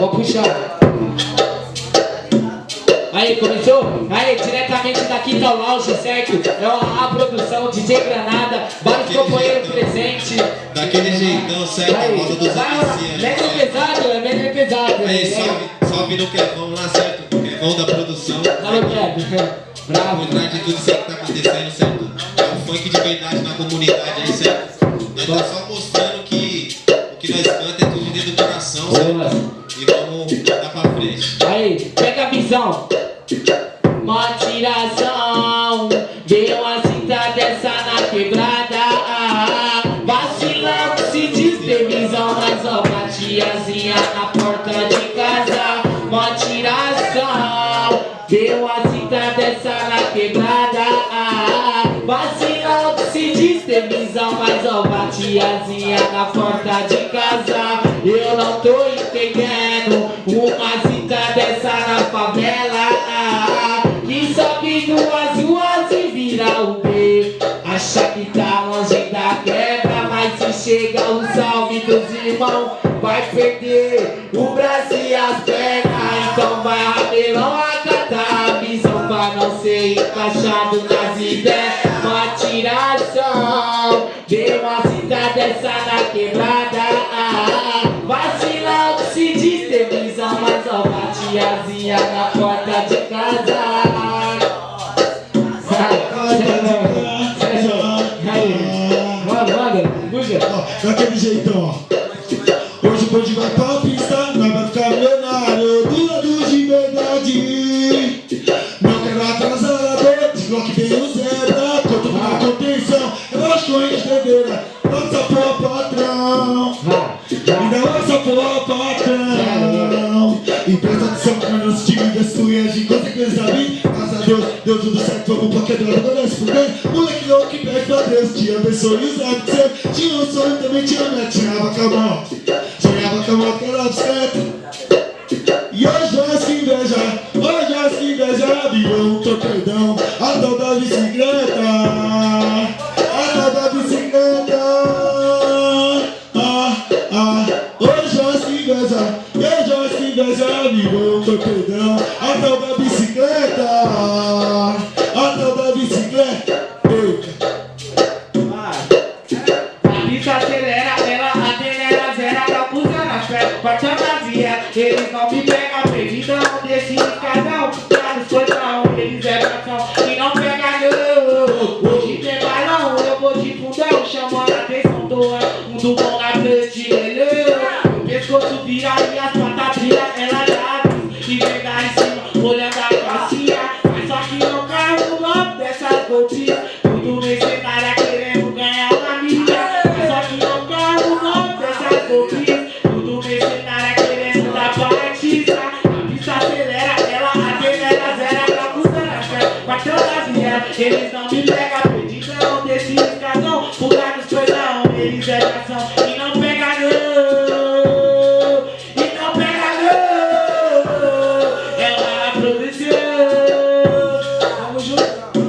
Vou puxar. Aí, começou? Aí, diretamente daqui tá o lounge, certo? É a produção, DJ Granada, vários companheiros presentes. Daquele jeitão, certo? A moda dos iniciantes. Médio pesado, é médio pesado. Aí, salve no Kevão lá, certo? Kevão da produção. Salve, Kevin. Bravo. Por trás de tudo isso que tá acontecendo, certo? É um funk de verdade na comunidade aí, certo? Nós tá só mostrando que o que nós cantamos é tudo dentro do coração, certo? E vamos dar pra frente. Aí, pega a visão. Mó tiração, deu uma cinta dessa na quebrada. Vacilão que se diz ter visão, mas ó, uma tiazinha na porta de casa. Mó tiração, deu uma cinta dessa na quebrada. Vacilão que se diz ter visão, mas ó, uma tiazinha na porta de casa. Eu não tô entendendo uma cinta dessa na favela. Que sobe duas ruas e vira o B. Acha que tá longe da quebra, mas se chega o salve dos irmãos, vai perder o braço e as pernas. Então vai rabelão acatar a visão pra não ser encaixado nas ideias. Uma tiração, deu uma cinta dessa na quebrada. Vacilão que se diz ter visão, mas ó, uma tiazinha na porta de casa. Daquele jeitão, ó. Hoje o bonde vai pra pista, nós vai ficar milionário, do lado de verdade. Não quero atrasar a noite, Glock tem o zebra. Tô tomando a contenção, eu acho que a gente deveria. Lança pro patrão, ainda lança pro patrão. E presta atenção quando os times tu e agir consequência da vida. Graças a Deus, deu tudo certo, vamos pra quebrada, agradece por bem. Moleque louco que pede pra Deus, te abençoe e os hábitos seus. Tinha um sonho, também tinha meta, tirava com a mão. Tirava com a mão, que era bicicleta. E hoje essa inveja, hoje essa inveja virou um torpedão. A tal da bicicleta, a tal da bicicleta. Hoje essa inveja virou um torpedão. A tal da bicicleta, a tal da bicicleta. A pista acelera, ela acelera, zera, tá pulsando as pernas, porta vazia. Eles não me pegam, perdidão, desse escadão. Pra nos coisão, eles é bacão e não pega não. Hoje tem balão, eu vou de fundão, chamando a atenção do mundo bom na prateleira. O pescoço vira e as patas brilham, ela dá e vem lá em cima, olhando a calcinha. Mas só que não cai no lado dessas golpinhas. Tudo mercenária querendo ganhar uma mídia. Mas só que não cai no lado dessas golpinhas. Tudo mercenária querendo dar partida. A pista acelera, ela acelera, zera, tá pulsando as pernas, bateu nas minhas. Eles não me pegam, perdidão, desse escadão. Pular nos coisão, eles é ação e não pega não.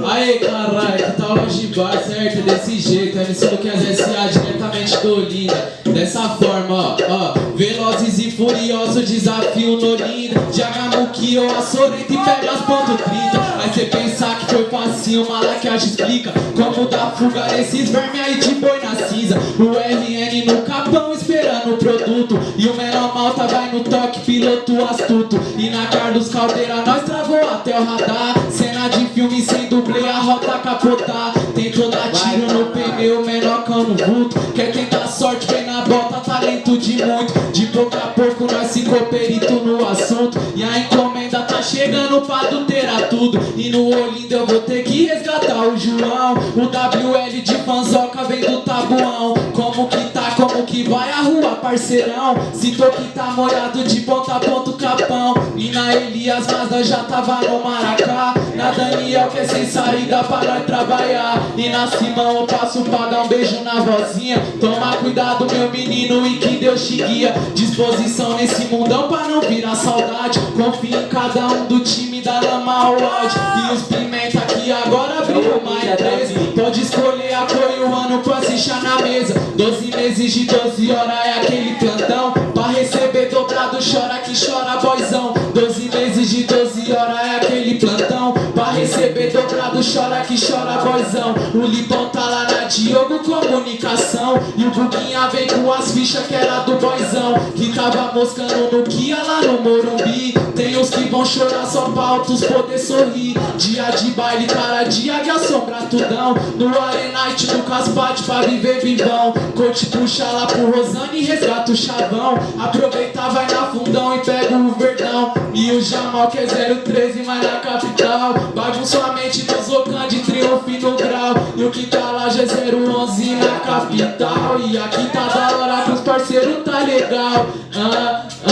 Aí caralho, que tal hoje bar, certo? Desse jeito, MC Luquinhas S.A. diretamente do Olinda. Dessa forma, ó, velozes e furiosos, desafio no Olinda. Jagamuki ou a Sorento e pega as ponto 30. Aí cê pensar que foi facinho, Malaquiagem explica como dar fuga nesses vermes aí de boi na cinza. O RN no capão esperando o produto, e o menor malta vai no toque, piloto astuto. E na Carlos Caldeira nós travou até o radar. Cena de filme sem dublê, a rota capotar. Tentou dar tiro no pneu, menor cano vulto. Quer tentar sorte, vem na bota, talento de muito. De pouco a pouco nós ficou perito no assunto. E a encomenda tá chegando pra adulterar tudo. E no Olinda eu vou ter que resgatar o João. O WL de fanzoca vem do tabuão. Como que tá, como que vai a rua, parceirão? Citou que tá molhado de ponta a ponta o capão. E na Elias Mazda já tava no Maracá. Na Daniel que é sem saída pra nós trabalhar. E na Simão eu passo pra dar um beijo na vozinha. Toma cuidado meu menino e que Deus te guia. Disposição nesse mundão pra não virar saudade. Confia em cada um do time da lama ao ódio. E os pimenta que agora abriu uma empresa. Pode escolher a cor e o ano pra assistir na mesa. 12 meses de 12 horas é aquele plantão. Pra receber dobrado chora que chora, boizão. 12 meses de 12 horas é aquele plantão. Pra receber dobrado, chora que chora, boizão. O Lipão tá lá na Diogo Comunicação. E o Buguinha vem com as fichas que era do boizão, que tava moscando no Kia lá no Morumbi. Tem uns que vão chorar só pra altos poder sorrir. Dia de baile, cara de águia, sombra tudão. No Arenite do Caspate pra viver vivão. Coach puxa lá pro Rosane e resgata o chavão. Aproveita, vai na fundão e pega o verdão. E o Jamal que é 013, mas na capital. Bagunçou a mente do Zocan de triunfo no grau. E o que tá lá já é 011 na capital. E aqui tá da hora que os parceiros tá legal.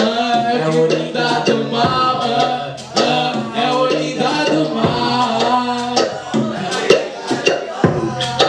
É o Olinda do mal. É o Olinda do mal.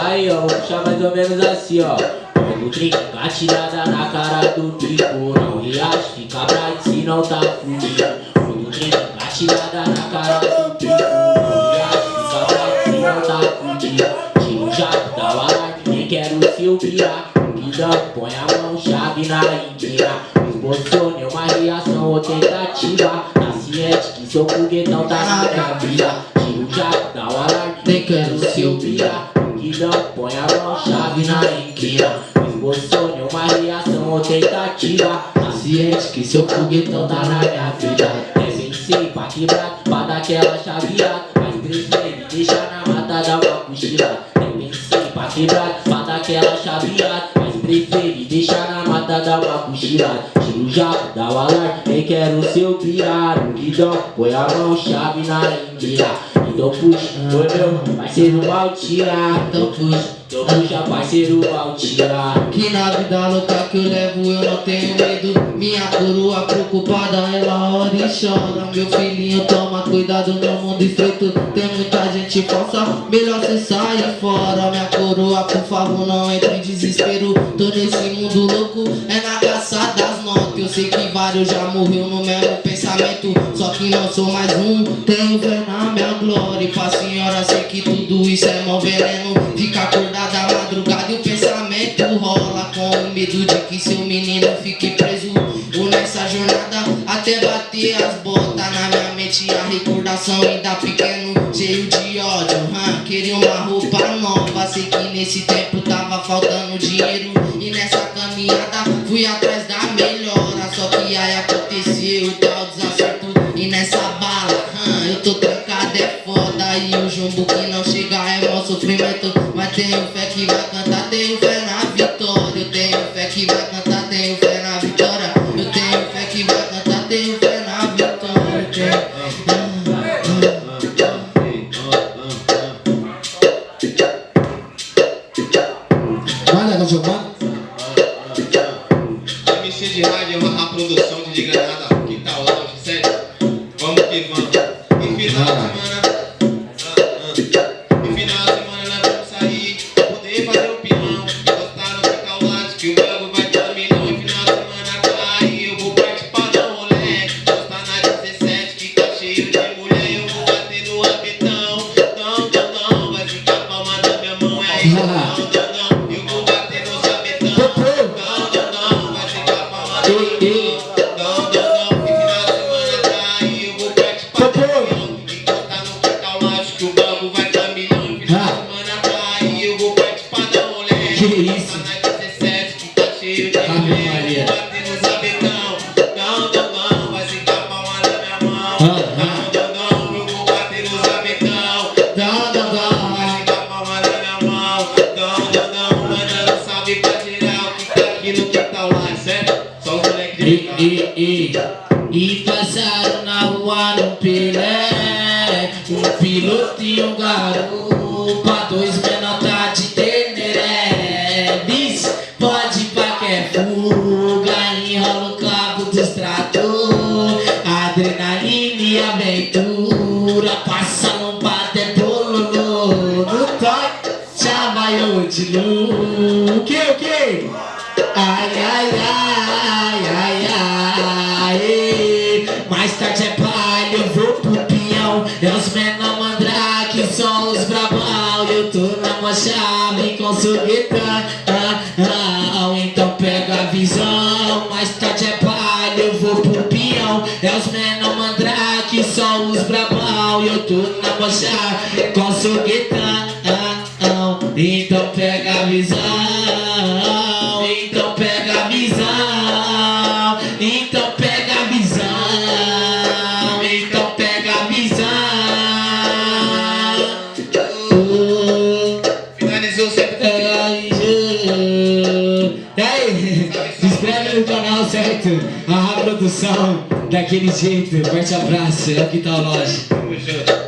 Aí ó, vou puxar mais ou menos assim ó. Pega o trinco, gatilhada na cara do trico. Não reage, fica bright se não tá fudido. Pega o trinco, gatilhada na cara do trico. Não reage, fica bright se não tá fudido. Tira o jato, dá o alarme, nem quero se eu virar. Guidão, põe a mão, chave na inteira. Esboçou uma reação ou tentativa. Tá ciente que seu foguetão tá na minha vida. Tira o jato, dá o alarme, nem quero se eu virar. Guidão, põe a mão, chave na inquina. Esboçou uma reação ou tentativa. Tá ciente que seu foguetão tá na minha vida. Pensei pra quebrar, pra dar aquela chaveada. Mas prefere deixar na mata, dar uma cochilada. Pensei pra quebrar, pra dar aquela chaveada. Mas prefere deixar na mata, dar uma cochilada. Tira o jato, dá o alarme, nem quero seu pirar. O guidão, põe a mão, chave na inquina. Então puxa, foi meu parceiro mal tirar. Então puxa, parceiro mal tirar. Que na vida louca que eu levo eu não tenho medo. Minha coroa preocupada, ela ora e chora. Meu filhinho, toma cuidado no mundo estreito. Tem muita gente falsa, melhor cê sair fora. Minha coroa, por favor, não entre em desespero. Tô nesse mundo louco, é na caça das notas. Eu sei que vários já morreu no mesmo pensamento. Só que não sou mais um, tenho fé na minha glória. E pra senhora, sei que tudo isso é mó veneno. Fica acordada a madrugada e o pensamento rola, com o medo de que seu menino fique preso. Ou nessa jornada até bater as botas. Na minha mente a recordação ainda pequeno, cheio de ódio, queria uma roupa nova. Sei que nesse tempo tava faltando dinheiro. E nessa caminhada fui atrás da melhora. Só que aí aconteceu o tal desacerto. E nessa bala, eu tô trancado, é foda. E o jumbo que não chega é mó sofrimento. Mas tenho fé que vai cantar, tenho fé na vitória. Eu tenho fé que vai cantar, tenho fé na vitória. Eu tenho fé que vai cantar, tenho fé na vitória. Manda, cachorro, MC de rádio, a produção de Granada, que tá lounge, sério? Vamos que vamos. E final de semana, e final de semana nós vamos sair, poder fazer o pilão, gostar no Ficaulate, que o bagulho vai dar milhão. E final de semana cai, eu vou participar do rolê, gostar na 17 que tá cheio de mulher. Eu vou bater no rabetão, não, vai ficar palma na minha mão, é isso, não, eu vou bater no rabetão, não, vai ficar palma na minha mão. E passaram na rua no Pelé, um piloto e um garupa, dois menor tá de terneré. Bis, pode pra que é fuga, enrola o cabo do extrator, adrenalina e aventura, passa lomba até bololô, no toque já vai o de luz. O que? Ai, ai, ai, ai, ai. Mais tarde é baile, eu vou pro pinhão. É os menor mandrake, são os brabão. Eu tô na mocha, vem com suguetão. Então pega a visão. Mais tarde é baile, eu vou pro pinhão. os menor mandrake, só os brabão. E eu tô na mocha com soquetão. Então pega a visão. Então pega a visão. Então pega a visão. Então pega a visão. Finalizou sempre. E aí, se inscreve no canal, certo? A produção, daquele jeito. Forte abraço, é o que tá o loja. Tamo junto.